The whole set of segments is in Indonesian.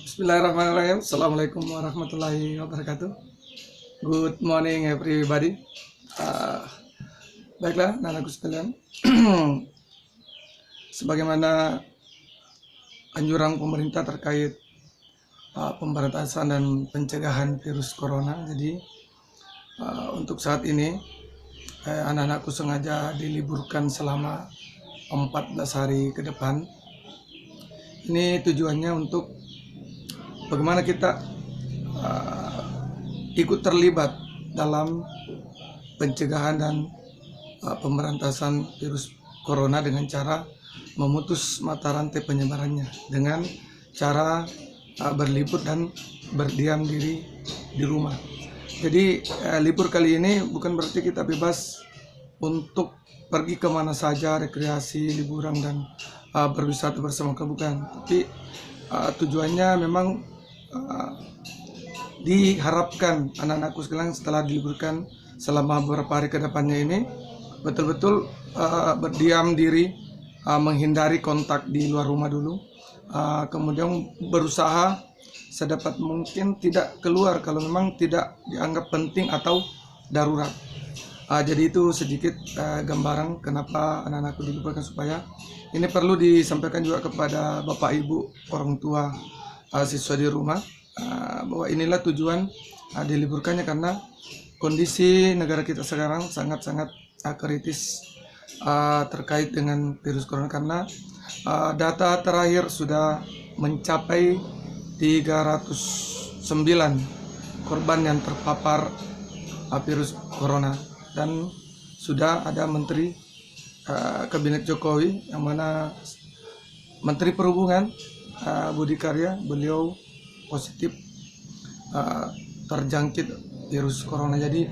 Bismillahirrahmanirrahim. Assalamualaikum warahmatullahi wabarakatuh. Good morning everybody. Baiklah, anak-anakku sekalian. Sebagaimana anjuran pemerintah terkait pemberantasan dan pencegahan virus corona. Jadi untuk saat ini anak-anakku sengaja diliburkan selama 14 hari ke depan. Ini tujuannya untuk bagaimana kita ikut terlibat dalam pencegahan dan pemberantasan virus corona dengan cara memutus mata rantai penyebarannya dengan cara berlibur dan berdiam diri di rumah. Jadi libur kali ini bukan berarti kita bebas untuk pergi kemana saja, rekreasi, liburan dan berwisata bersama bukan. Tapi tujuannya memang diharapkan anak-anakku sekalian setelah diliburkan selama beberapa hari ke depannya ini betul-betul berdiam diri, menghindari kontak di luar rumah dulu, kemudian berusaha sedapat mungkin tidak keluar kalau memang tidak dianggap penting atau darurat. Jadi itu sedikit gambaran kenapa anak-anakku diliburkan, supaya ini perlu disampaikan juga kepada Bapak Ibu orang tua siswa di rumah, bahwa inilah tujuan diliburkannya, karena kondisi negara kita sekarang sangat-sangat kritis terkait dengan virus corona, karena data terakhir sudah mencapai 309 korban yang terpapar virus corona, dan sudah ada Menteri Kabinet Jokowi yang mana Menteri Perhubungan Budi Karya, beliau positif terjangkit virus corona. Jadi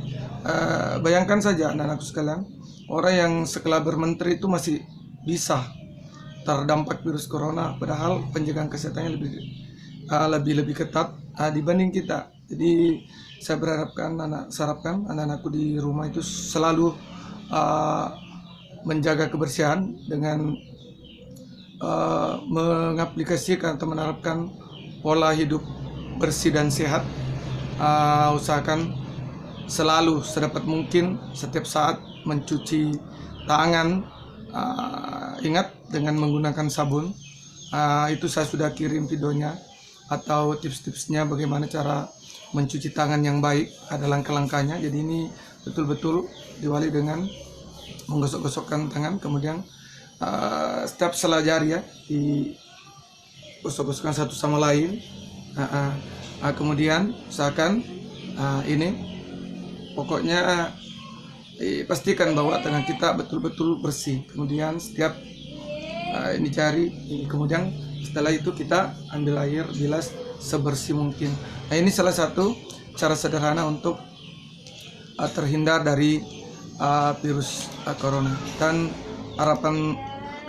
bayangkan saja anak-anakku sekalian, orang yang sekelabar menteri itu masih bisa terdampak virus corona, padahal penjagaan kesehatannya lebih ketat dibanding kita. Jadi saya harapkan anak-anakku di rumah itu selalu menjaga kebersihan dengan mengaplikasikan atau menerapkan pola hidup bersih dan sehat. Usahakan selalu sedapat mungkin setiap saat mencuci tangan, ingat dengan menggunakan sabun. Itu saya sudah kirim videonya atau tips-tipsnya bagaimana cara mencuci tangan yang baik, ada langkah-langkahnya. Jadi ini betul-betul diawali dengan menggosok-gosokkan tangan, kemudian setiap sela jari ya digosok-gosokkan satu sama lain. Kemudian usahakan ini pokoknya pastikan bahwa tangan kita betul-betul bersih. Kemudian setiap ini jari ini, kemudian setelah itu kita ambil air, bilas sebersih mungkin. Nah, ini salah satu cara sederhana untuk terhindar dari virus corona. Dan harapan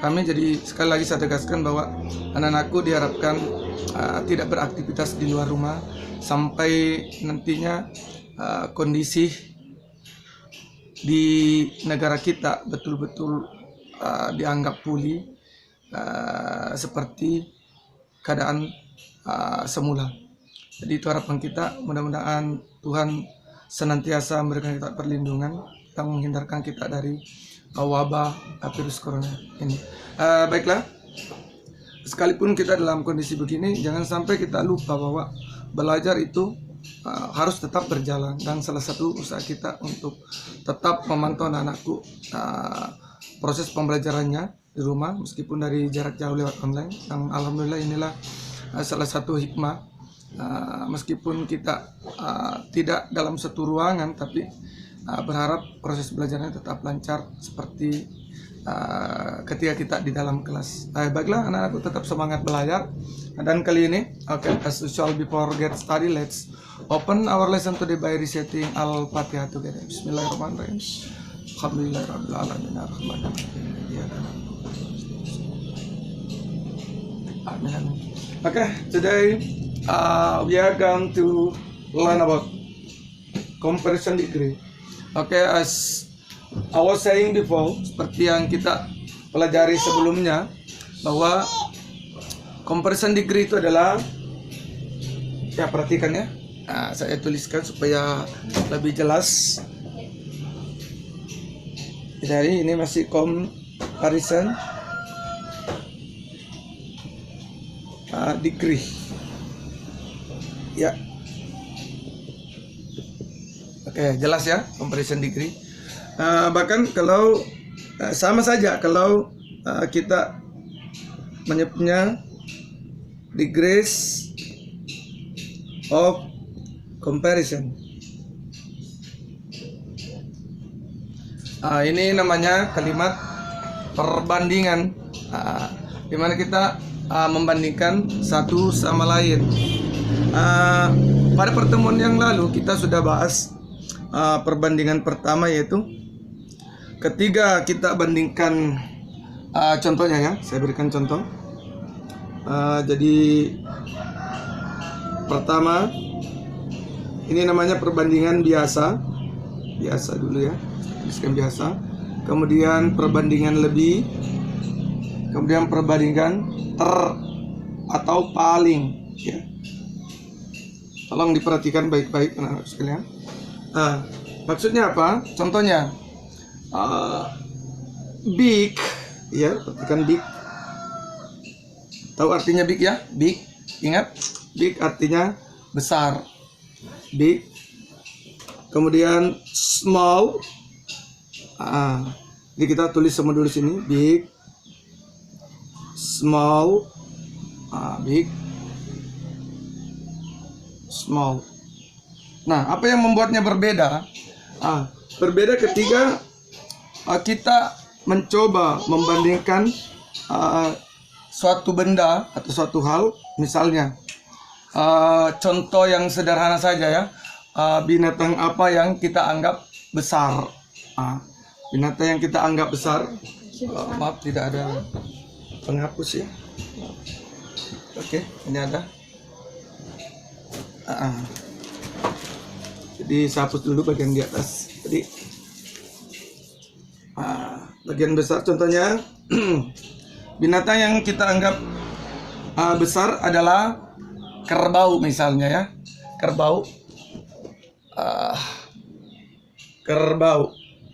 kami, jadi sekali lagi saya tegaskan bahwa anak-anakku diharapkan tidak beraktivitas di luar rumah sampai nantinya kondisi di negara kita betul-betul dianggap pulih seperti keadaan semula. Jadi itu harapan kita. Mudah-mudahan Tuhan senantiasa memberikan kita perlindungan dan menghindarkan kita dari wabah virus corona ini. Baiklah, sekalipun kita dalam kondisi begini, jangan sampai kita lupa bahwa belajar itu harus tetap berjalan, dan salah satu usaha kita untuk tetap memantau anak-anakku proses pembelajarannya di rumah meskipun dari jarak jauh lewat online. Dan alhamdulillah inilah salah satu hikmah, meskipun kita tidak dalam satu ruangan, tapi berharap proses belajarnya tetap lancar seperti ketika kita di dalam kelas. Baiklah anak-anakku, tetap semangat belajar. Dan kali ini, as usual, before get study, let's open our lesson today by reciting Al-Fatihah together. Bismillahirrahmanirrahim. Alhamdulillahirabbil alamin arrahmanirrahim. Amin. Okay, today we are going to learn about comparison degree. Okay, as I was saying before, seperti yang kita pelajari sebelumnya, bahwa comparison degree itu adalah Ya, perhatikan ya. Nah, saya tuliskan supaya lebih jelas. Jadi ini masih comparison degree. Ya. Oke, jelas ya, comparison degree. Bahkan kalau sama saja kalau kita menyebutnya degrees of comparison. Ini namanya kalimat perbandingan, di mana kita membandingkan satu sama lain. Pada pertemuan yang lalu kita sudah bahas perbandingan pertama, yaitu ketika kita bandingkan, contohnya ya, saya berikan contoh. Jadi pertama, ini namanya perbandingan biasa dulu ya, tuliskan biasa. Kemudian perbandingan lebih, kemudian perbandingan atau paling ya. Tolong diperhatikan baik-baik anak-anak sekalian. Maksudnya apa? Contohnya big ya, perhatikan big. Tahu artinya big ya? Big, ingat? Big artinya besar. Big. Kemudian small. Jadi kita tulis semua dulu sini. Big, small, big, small. Nah, apa yang membuatnya berbeda? Berbeda ketika kita mencoba membandingkan suatu benda atau suatu hal. Misalnya contoh yang sederhana saja ya, binatang apa yang kita anggap besar. Binatang yang kita anggap besar, maaf tidak ada penghapus ya. Oke, ini ada. Jadi saya hapus dulu bagian di atas. Jadi bagian besar, contohnya binatang yang kita anggap besar adalah kerbau misalnya ya. Kerbau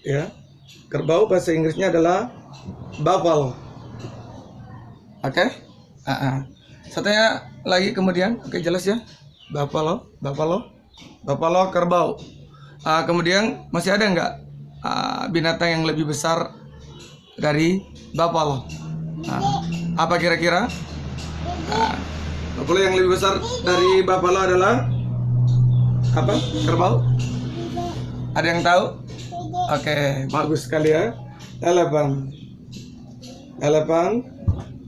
ya. Kerbau bahasa Inggrisnya adalah buffalo. Oke? Satunya lagi kemudian, oke, jelas ya. Buffalo, kerbau. Kemudian masih ada nggak binatang yang lebih besar dari buffalo? Apa kira-kira? Buffalo yang lebih besar dari buffalo adalah apa? Kerbau? Ada yang tahu? Oke, bagus sekali ya. Elephant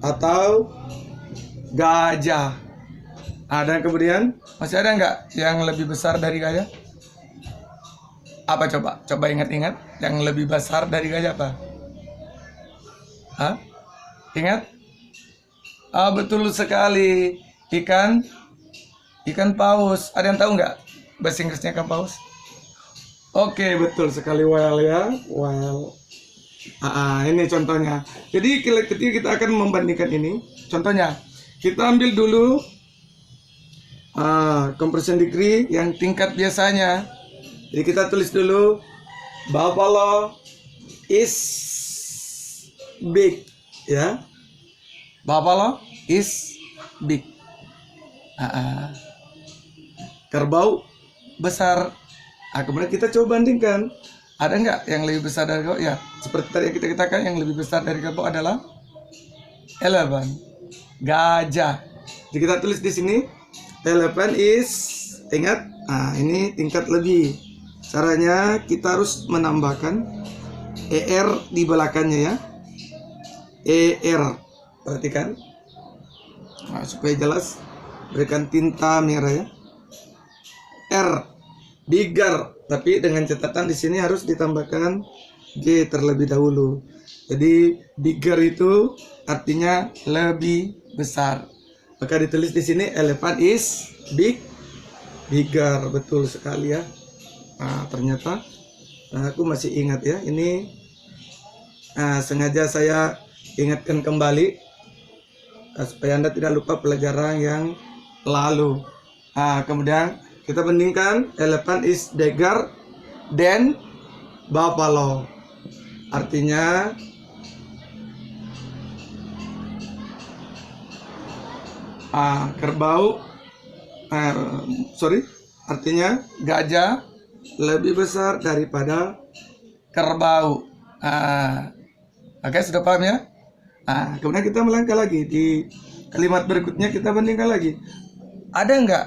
atau gajah. Dan kemudian masih ada nggak yang lebih besar dari gajah? Apa coba? Coba ingat-ingat, yang lebih besar dari gajah apa? Ingat? Betul sekali. Ikan paus. Ada yang tahu nggak bahasa Inggrisnya ikan paus? Oke, betul sekali, whale ya, whale. Ini contohnya. Jadi ketika kita akan membandingkan ini, contohnya kita ambil dulu comparison degree yang tingkat biasanya. Jadi kita tulis dulu buffalo is big ya. Buffalo is big. Kerbau besar. Kemudian kita coba bandingkan, ada nggak yang lebih besar dari kerbau? Ya, seperti tadi yang kita katakan, yang lebih besar dari kerbau adalah elephant, gajah. Jadi kita tulis di sini, elephant is, ingat, ini tingkat lebih. Caranya kita harus menambahkan er di belakangnya ya, er. Perhatikan, supaya jelas, berikan tinta merah ya. R, bigger, tapi dengan catatan di sini harus ditambahkan G terlebih dahulu. Jadi bigger itu artinya lebih besar. Maka ditulis di sini elephant is bigger, betul sekali ya. Ternyata aku masih ingat ya. Ini sengaja saya ingatkan kembali supaya Anda tidak lupa pelajaran yang lalu. Kemudian kita bandingkan elephant is bigger than buffalo. Artinya artinya gajah lebih besar daripada kerbau. Oke, sudah paham ya? Kemudian kita melangkah lagi di kalimat berikutnya, kita bandingkan lagi. Ada nggak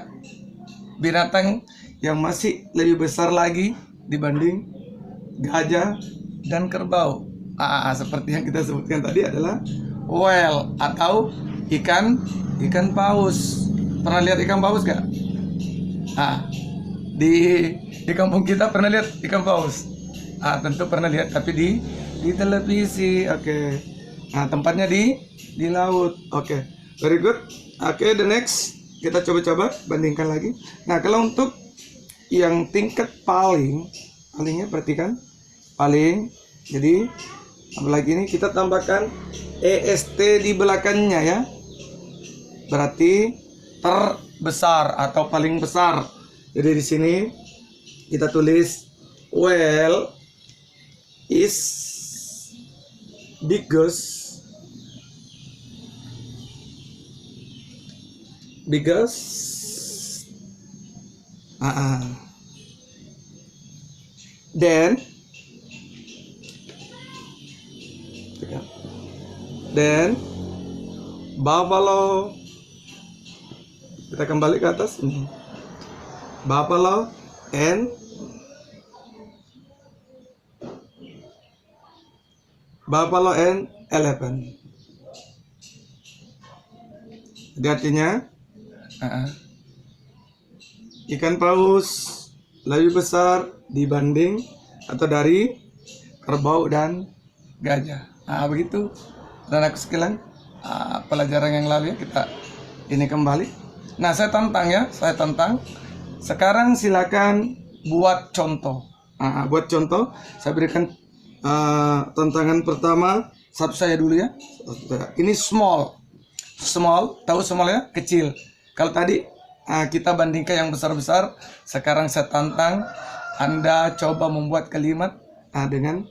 binatang yang masih lebih besar lagi dibanding gajah dan kerbau? Seperti yang kita sebutkan tadi adalah whale atau ikan paus. Pernah lihat ikan paus gak? Di kampung kita pernah lihat ikan paus? Tentu pernah lihat, tapi di televisi. Oke. Tempatnya di laut. Oke. Very good. Oke, the next kita coba bandingkan lagi. Nah, kalau untuk yang tingkat palingnya perhatikan paling. Jadi apalagi ini kita tambahkan est di belakangnya ya. Berarti terbesar atau paling besar. Jadi di sini kita tulis whale is biggest then buffalo. Kita kembali ke atas ini. Buffalo and elephant. Jadi artinya ikan paus lebih besar dibanding atau dari kerbau dan gajah. Begitu. Dan aku sekalian pelajaran yang lalu ya, kita ini kembali. Nah, saya tantang. Sekarang silakan buat contoh. Buat contoh, saya berikan tantangan pertama. Satu saya dulu ya. Ini small, tahu small ya, kecil. Kalau tadi kita bandingkan yang besar-besar, sekarang saya tantang Anda coba membuat kalimat dengan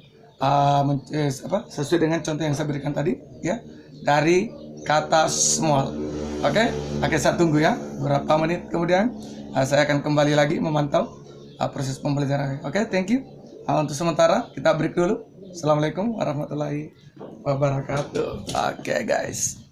sesuai dengan contoh yang saya berikan tadi ya, dari kata small. Oke, saya tunggu ya. Berapa menit kemudian saya akan kembali lagi memantau proses pembelajaran. Oke, thank you. Untuk sementara kita break dulu. Assalamualaikum warahmatullahi wabarakatuh. Oke, guys.